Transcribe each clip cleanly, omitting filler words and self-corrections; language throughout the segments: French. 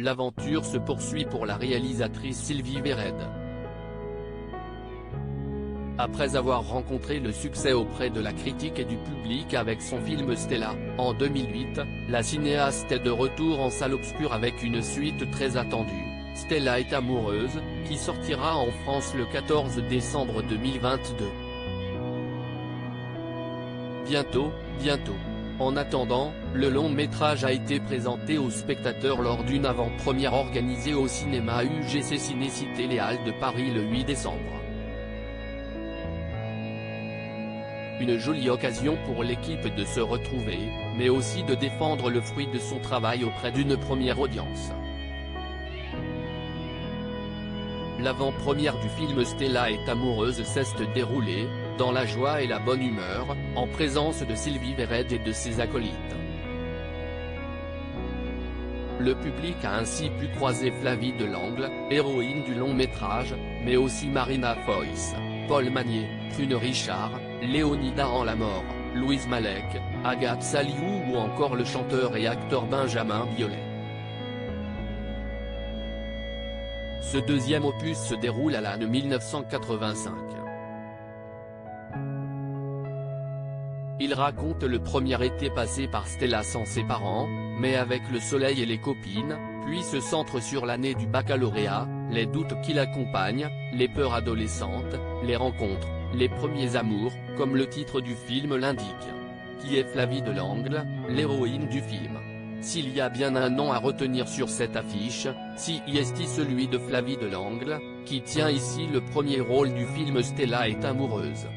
l'aventure se poursuit pour la réalisatrice Sylvie Vered. Après avoir rencontré le succès auprès de la critique et du public avec son film Stella, en 2008, la cinéaste est de retour en salle obscure avec une suite très attendue, Stella est amoureuse, qui sortira en France le 14 décembre 2022. Bientôt. En attendant, le long métrage a été présenté aux spectateurs lors d'une avant-première organisée au cinéma UGC Ciné-Cité Les Halles de Paris le 8 décembre. Une jolie occasion pour l'équipe de se retrouver, mais aussi de défendre le fruit de son travail auprès d'une première audience. L'avant-première du film Stella est amoureuse s'est déroulée, dans la joie et la bonne humeur, en présence de Sylvie Vered et de ses acolytes. Le public a ainsi pu croiser Flavie Delangle, héroïne du long métrage, mais aussi Marina Foïs, Paul Magnier, Prune Richard, Léonida en la mort, Louise Malek, Agathe Saliou ou encore le chanteur et acteur Benjamin Biolay. Ce deuxième opus se déroule à l'année 1985. Il raconte le premier été passé par Stella sans ses parents, mais avec le soleil et les copines, puis se centre sur l'année du baccalauréat, les doutes qui l'accompagnent, les peurs adolescentes, les rencontres, les premiers amours, comme le titre du film l'indique. Qui est Flavie Delangle, l'héroïne du film? S'il y a bien un nom à retenir sur cette affiche, si est celui de Flavie Delangle, qui tient ici le premier rôle du film Stella est amoureuse.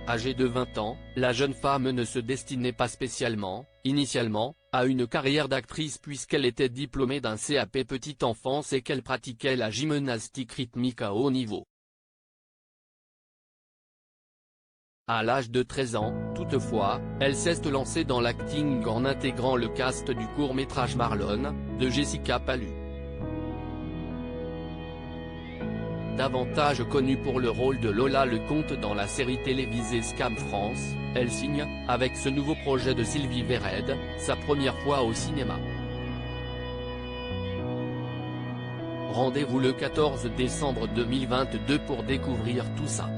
Âgée de 20 ans, la jeune femme ne se destinait pas spécialement, initialement, à une carrière d'actrice puisqu'elle était diplômée d'un CAP petite enfance et qu'elle pratiquait la gymnastique rythmique à haut niveau. À l'âge de 13 ans, toutefois, elle s'est lancée dans l'acting en intégrant le cast du court-métrage Marlon, de Jessica Pallu. Davantage connue pour le rôle de Lola Lecomte dans la série télévisée Scam France, elle signe, avec ce nouveau projet de Sylvie Vered, sa première fois au cinéma. Rendez-vous le 14 décembre 2022 pour découvrir tout ça.